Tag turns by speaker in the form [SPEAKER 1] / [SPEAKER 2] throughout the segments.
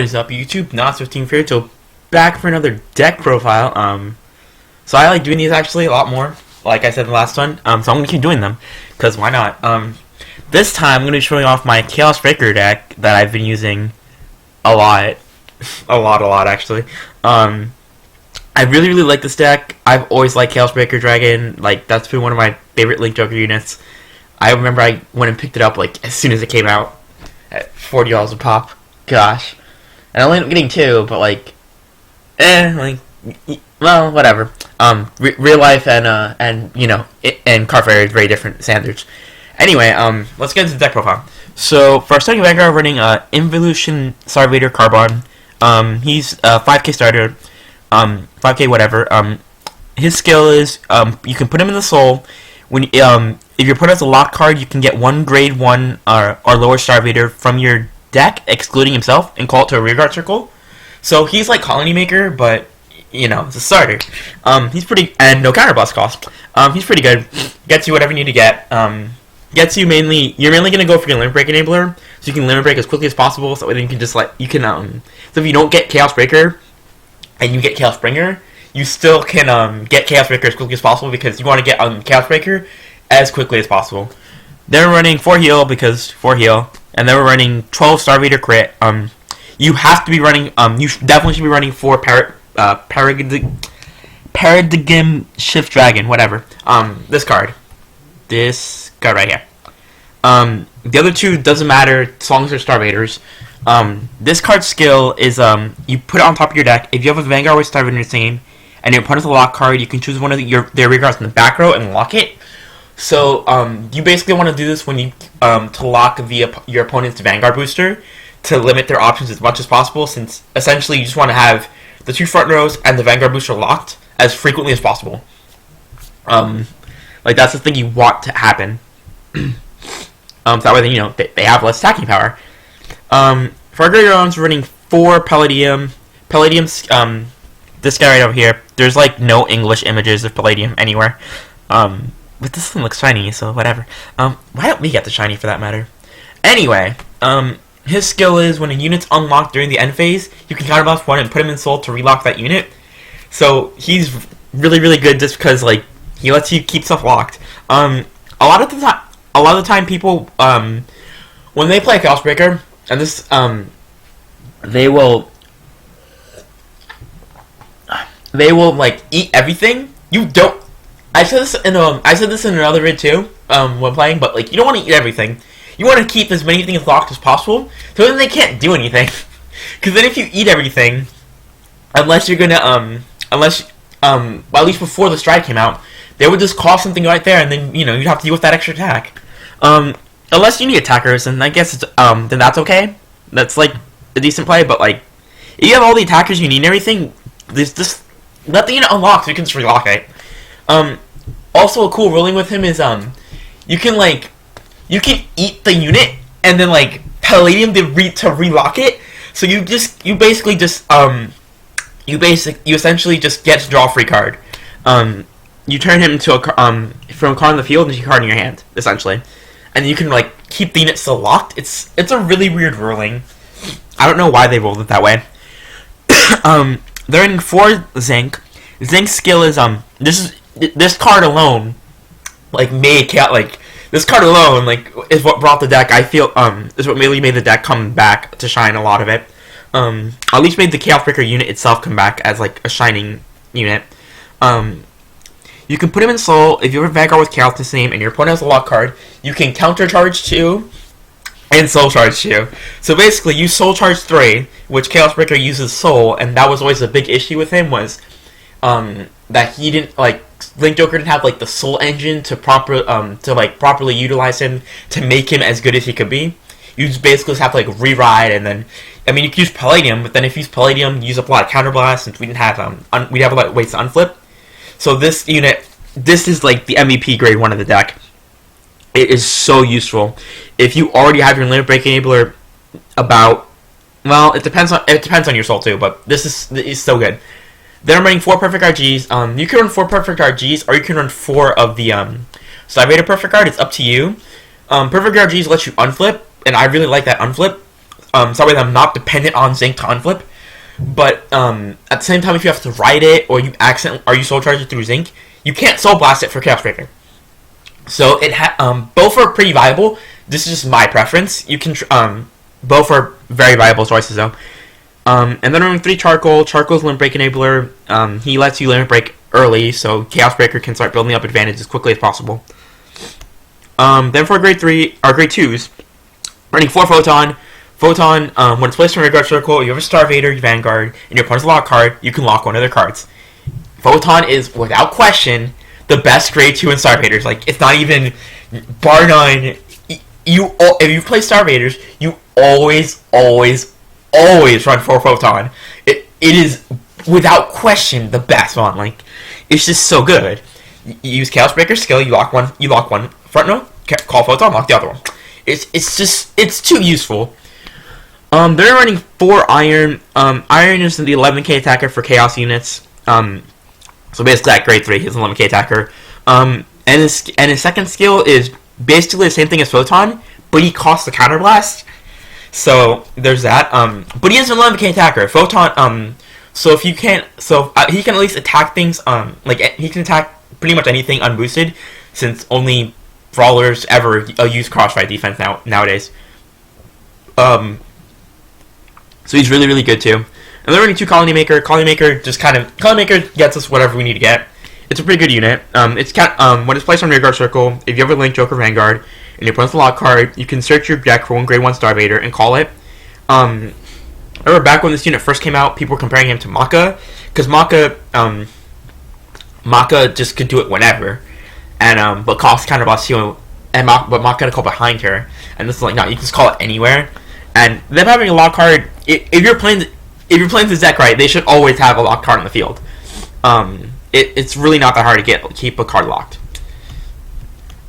[SPEAKER 1] What is up, YouTube? Natsu with Team FTNatsu back for another deck profile. So I like doing these actually a lot more, like I said in the last one. So I'm gonna keep doing them because why not? This time I'm gonna be showing off my Chaos Breaker deck that I've been using a lot, a lot actually. I really like this deck. I've always liked Chaos Breaker Dragon. Like that's been one of my favorite Link Joker units. I remember I went and picked it up like as soon as it came out at $40 a pop. Gosh. And I only ended up getting two, but well, whatever. Real life and you know, and Cardfight Area is very different standards. Anyway, let's get into the deck profile. So for our starting Vanguard, we're running Involution Starvader Carbon. He's a 5k starter, 5k whatever. His skill is you can put him in the soul. When if your opponent has a lock card, you can get one grade 1 or lower Starvader from your deck, excluding himself, and call it to a rearguard circle. So he's like Colony Maker, but you know, it's a starter. He's pretty, and no counterblast cost. He's pretty good. Gets you whatever you need to get. Gets you mainly. You're mainly gonna go for your Limit Break enabler, so you can Limit Break as quickly as possible. So then you can just so if you don't get Chaos Breaker, and you get Chaos Bringer, you still can get Chaos Breaker as quickly as possible because you want to get Chaos Breaker as quickly as possible. They're running 4 heal because 4 heal, and then we're running 12 Starvader crit. You have to be running. You definitely should be running 4 Paradigm Shift Dragon, whatever. This card right here. The other two doesn't matter as long as they're Starvaders. This card's skill is you put it on top of your deck. If you have a Vanguard with Starvader in your team, and your opponent's a lock card, you can choose one of their rearguards in the back row and lock it. So you basically want to do this when you to lock your opponent's Vanguard booster to limit their options as much as possible, since essentially you just want to have the 2 front rows and the Vanguard booster locked as frequently as possible. Like that's the thing you want to happen. So that way, you know, they have less attacking power. For our greater arms, we're running 4 Palladium. Palladium's this guy right over here. There's like no English images of Palladium anywhere. But this one looks shiny, so whatever. Why don't we get the shiny for that matter? Anyway, his skill is when a unit's unlocked during the end phase, you can counterblast 1 and put him in soul to relock that unit. So he's really good just because like he lets you keep stuff locked. A lot of the time people when they play Chaos Breaker, and this they will like eat everything. You don't. I said this in another vid too when playing, but like you don't want to eat everything. You want to keep as many things locked as possible, so then they can't do anything. Because then if you eat everything, unless you're gonna well, at least before the strike came out, they would just call something right there, and then you know you'd have to deal with that extra attack. Unless you need attackers, and I guess it's, then that's okay. That's like a decent play, but like if you have all the attackers you need and everything, just let the unit unlock so you can just relock it. Also a cool ruling with him is you can eat the unit and then like Palladium to relock it. So you essentially just get to draw a free card. You turn him into from a card on the field into a card in your hand, essentially. And you can like keep the unit still locked. It's a really weird ruling. I don't know why they rolled it that way. They're running 4 Zinc. Zinc's skill is this card alone, like this card alone, like is what brought the deck. I feel is what really made the deck come back to shine. A lot of it, at least made the Chaos Breaker unit itself come back as like a shining unit. You can put him in soul if you have a Vanguard with Chaos in his name and your opponent has a lock card. You can counter charge 2 and soul charge 2. So basically, you soul charge 3, which Chaos Breaker uses soul, and that was always a big issue with him was. That he didn't like Link Joker didn't have like the soul engine to properly utilize him to make him as good as he could be. You just basically just have to like re-ride, and then I mean you could use Palladium, but then if you use Palladium, you use up a lot of counterblast since we didn't have we'd have a lot of ways to unflip. So this unit, this is like the MVP grade 1 of the deck. It is so useful if you already have your Limit Break enabler about. Well, it depends on your soul too, but this is so good. Then I'm running 4 Perfect RGs. You can run 4 Perfect RGs, or you can run 4 of the Starvader Perfect Guard. It's up to you. Perfect RGs lets you unflip, and I really like that unflip. Sorry, I'm not dependent on Zinc to unflip. But at the same time, if you have to ride it or you soul charge it through Zinc, you can't soul blast it for Chaos Breaker. So both are pretty viable. This is just my preference. You can both are very viable choices though. And then running 3 Charcoal. Charcoal's Limit Break Enabler. He lets you Limit Break early, so Chaos Breaker can start building up advantage as quickly as possible. Then for grade 2s, running 4 Photon. Photon, when it's placed in Vanguard Circle, you have a Starvader, your Vanguard, and your opponent's lock card, you can lock one of their cards. Photon is, without question, the best grade 2 in Starvaders. Like, it's not even, bar none, if you play Starvaders, you always run 4 Photon. It is, without question, the best one. Like, it's just so good. You use Chaos Breaker skill, you lock one front row, call Photon, lock the other one. It's too useful. They're running 4 Iron. Iron is the 11k attacker for Chaos units. So basically at grade 3, he's an 11k attacker. And his second skill is basically the same thing as Photon, but he costs the counterblast. So there's that. But he is an 11k attacker. Photon. So he can at least attack things. Like he can attack pretty much anything unboosted, since only brawlers ever use crossfire defense nowadays. So he's really good too. And they're running 2 Colony Maker. Colony Maker gets us whatever we need to get. It's a pretty good unit. When it's placed on Vanguard Circle, if you have a Link Joker Vanguard and your opponent's lock card, you can search your deck for 1 grade 1 Starvader and call it. I remember back when this unit first came out, people were comparing him to Maka, because Maka just could do it whenever, and but cost counterblast you, but Maka had to call behind her, and this is like, no, you can just call it anywhere. And them having a lock card, if you're playing this deck right, they should always have a lock card on the field. It's really not that hard to keep a card locked.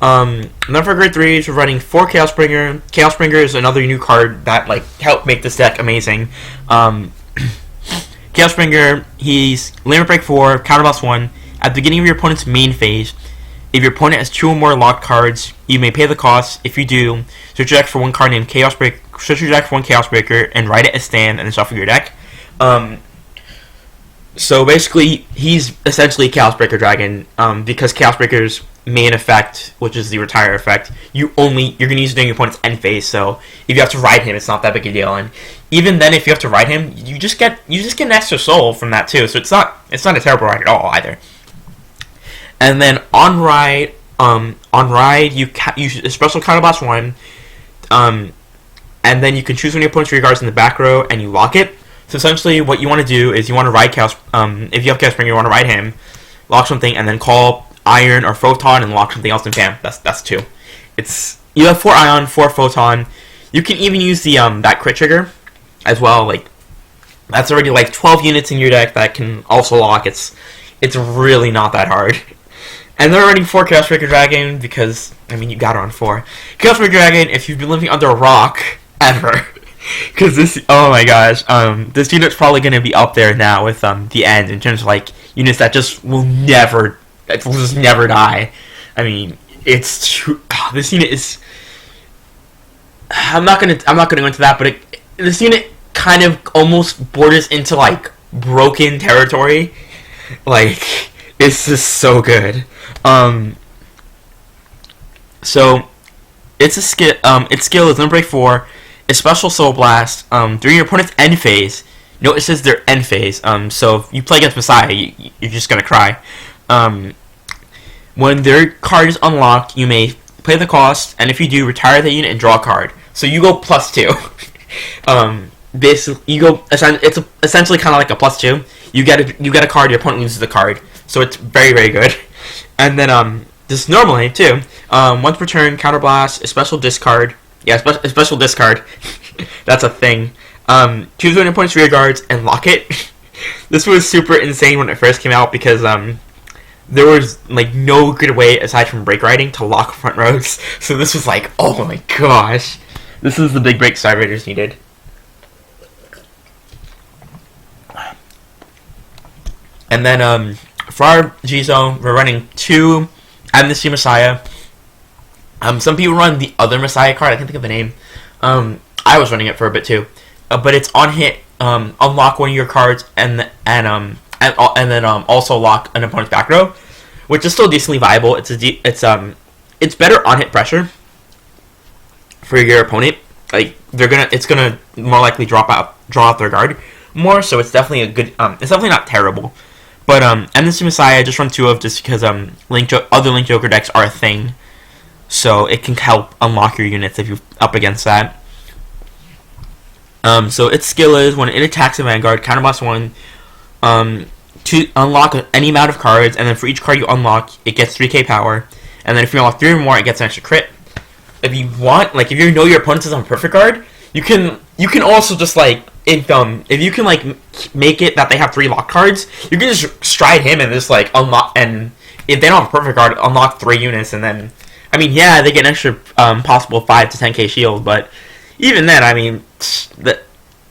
[SPEAKER 1] And then for grade 3s, we're running 4 Chaos Bringer. Chaos Bringer is another new card that helped make this deck amazing. Chaos Bringer, he's Limit Break 4, Counterblast 1. At the beginning of your opponent's main phase, if your opponent has 2 or more locked cards, you may pay the cost. If you do, search your deck for 1 card named Chaos Breaker. Search your deck for 1 Chaos Breaker and write it as stand, and then shuffle your deck. So basically, he's essentially Chaos Breaker Dragon, because Chaos Breaker's main effect, which is the retire effect, you're gonna use it during your opponent's end phase. So if you have to ride him, it's not that big a deal. And even then, if you have to ride him, you just get an extra soul from that too. So it's not a terrible ride at all either. And then on ride, you special Counterblast 1, and then you can choose one of your opponent's rear guards in the back row, and you lock it. So essentially, what you want to do is you want to ride Chaos. If you have Chaos Bringer, you want to ride him, lock something, and then call Iron or Photon and lock something else, and bam, that's 2. You have 4 Ion, 4 Photon. You can even use the that crit trigger as well. Like, that's already 12 units in your deck that can also lock. It's really not that hard. And they're running 4 Chaos Breaker Dragon because, you gotta run 4. Chaos Breaker Dragon, if you've been living under a rock ever, because oh my gosh, this unit's probably gonna be up there now with the end in terms of units that just will never die. This unit is. I'm not gonna go into that, but this unit kind of almost borders into broken territory. It's just so good. So its skill is Limit Break 4. Its special Soul Blast. During your opponent's end phase, note it says their end phase. So if you play against Messiah, you're just gonna cry. When their card is unlocked, you may pay the cost, and if you do, retire the unit and draw a card. So you go +2. Basically, you go. It's essentially kind of like a +2. You get a card. Your opponent loses the card. So it's very good. And then just normally too. Once per turn, counterblast, a special discard. Yeah, a special discard. That's a thing. Choose one of your opponent's rear guards and lock it. This was super insane when it first came out because there was no good way aside from break riding to lock front rows. So this was oh my gosh, this is the big break Star Raiders needed. And then for our G Zone, we're running 2 Amnesty Messiah. Some people run the other Messiah card. I can't think of the name. I was running it for a bit too, but it's on hit. Unlock one of your cards and then also lock an opponent's back row, which is still decently viable. It's better on hit pressure for your opponent. Like it's gonna more likely draw out their guard more. So it's definitely a good. It's definitely not terrible. But Amnesty Messiah I just run 2 of just because other Link Joker decks are a thing, so it can help unlock your units if you're up against that. So its skill is when it attacks a Vanguard, counterblast 1, to unlock any amount of cards, and then for each card you unlock, it gets 3k power, and then if you unlock 3 or more, it gets an extra crit. If you want, like if you know your opponent is on perfect guard, you can also just like if you can like make it that they have 3 lock cards, you can just stride him and just like unlock, and if they don't have a perfect guard, unlock 3 units, and then I mean yeah, they get an extra possible 5 to 10k shield, but even then I mean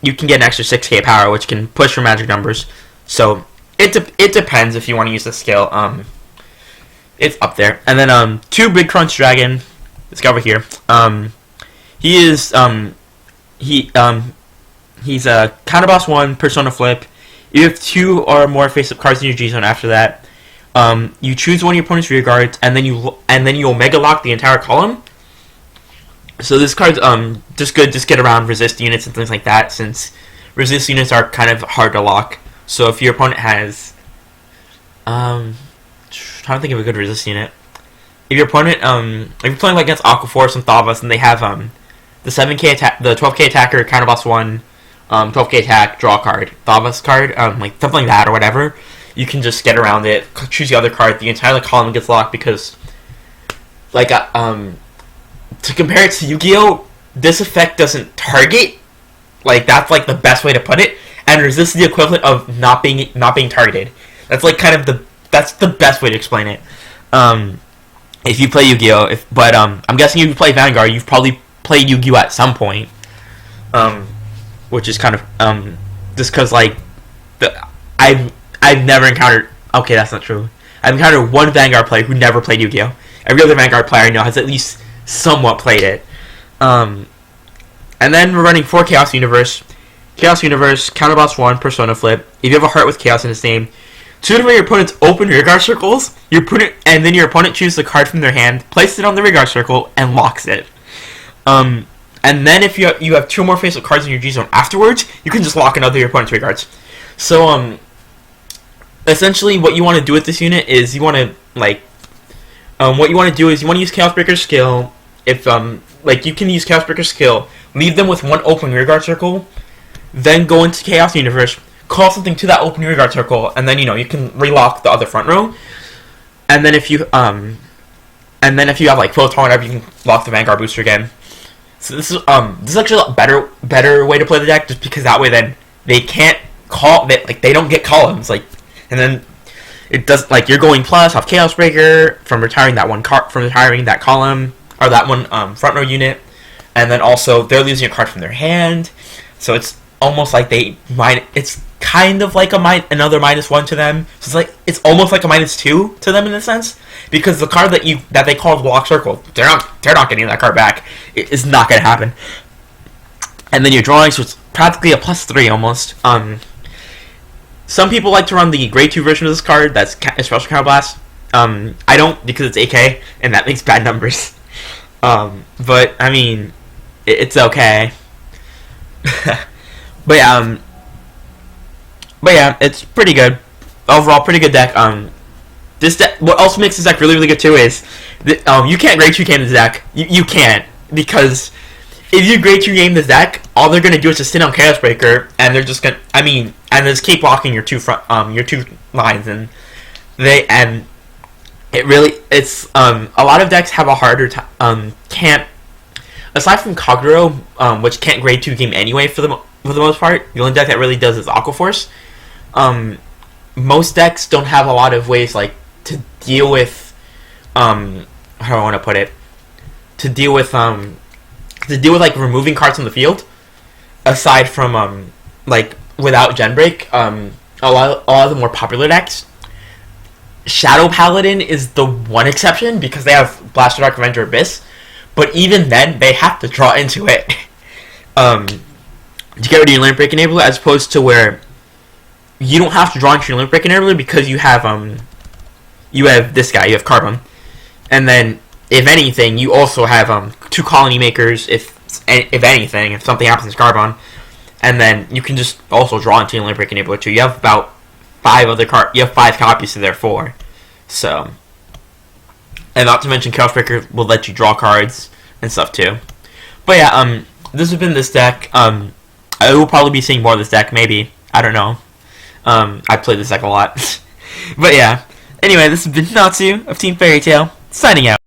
[SPEAKER 1] you can get an extra 6k power, which can push for magic numbers. So it depends if you want to use the skill. It's up there. And then 2 Big Crunch Dragon. Let's go over here. He's a counterboss 1 Persona Flip. You have 2 or more face-up cards in your G zone after that. You choose one of your opponent's rear guards, and then you Omega Lock the entire column. So this card's just good, just get around resist units and things like that, since resist units are kind of hard to lock. So if your opponent has, trying to think of a good resist unit. If your opponent, if you're playing like against Aquaforce and Thavas, and they have the 7k attack, the 12k attacker, counterboss 1, 12k attack, draw card, Thavas card, like something like that or whatever, you can just get around it, choose the other card, the entire column gets locked because, like, to compare it to Yu-Gi-Oh, this effect doesn't target. Like that's like the best way to put it, and resist is the equivalent of not being targeted. That's like kind of that's the best way to explain it. If you play Yu-Gi-Oh, but I'm guessing if you play Vanguard, you've probably played Yu-Gi-Oh at some point, which is kind of just because like I've never encountered. Okay, that's not true. I've encountered one Vanguard player who never played Yu-Gi-Oh. Every other Vanguard player I know has at least somewhat played it. And then we're running 4 Chaos Universe. Chaos Universe, counterboss 1, Persona Flip. If you have a heart with Chaos in its name, choose one of your opponent's open rearguard circles. And then your opponent chooses a card from their hand, places it on the rearguard circle, and locks it. And then if you have 2 more face-up cards in your G zone afterwards, you can just lock another of your opponent's rearguards. So essentially, what you want to do with this unit is you want to use Chaos Breaker's skill. If you can use Chaos Breaker's skill, leave them with 1 open rearguard circle, then go into Chaos Universe, call something to that open rearguard circle, and then you can relock the other front row. And then if you have like Photon or whatever, you can lock the Vanguard booster again. So this is actually a better way to play the deck, just because that way then they can't they don't get columns, like, and then it does, like, you're going plus off Chaos Breaker from retiring that that column or that one front row unit, and then also they're losing a card from their hand, so it's almost like it's kind of like another -1 to them. So it's almost like a -2 to them in a sense, because the card that they called Block Circle, they're not getting that card back. It is not going to happen. And then you're drawing, so it's practically a +3 almost. Some people like to run the Grade 2 version of this card, that's a Special Counterblast. I don't, because it's AK, and that makes bad numbers. But, I mean, it's okay. But yeah, it's pretty good. Overall, pretty good deck. This deck, what also makes this deck really, really good too is, you can't Grade 2 game this deck. You can't, because if you Grade 2 game this deck, all they're gonna do is just sit on Chaos Breaker, and they're just gonna, and just keep blocking your two lines, and it's a lot of decks have a harder time, can't, aside from Kaguro, which can't Grade 2 game anyway for the most part. The only deck that really does is Aquaforce. Most decks don't have a lot of ways, like, to deal with, how do I want to put it, to deal with like removing cards from the field, aside from like without Gen Break. A lot of the more popular decks, Shadow Paladin is the one exception because they have Blaster Dark, Avenger, Abyss, but even then they have to draw into it. to get rid of your Limit Break Enabler, as opposed to where you don't have to draw into your Limit Break Enabler because you have this guy, you have Carbon, and then if anything, you also have 2 Colony Makers. If anything, if something happens to Carbon, and then you can just also draw into your Limit Break Enabler too. You have about 5 other You have 5 copies to their 4. So, and not to mention Chaos Breaker will let you draw cards and stuff too. But yeah, this has been this deck. I will probably be seeing more of this deck. Maybe, I don't know. I play this deck a lot. But yeah. Anyway, this has been Natsu of Team Fairy Tail, signing out.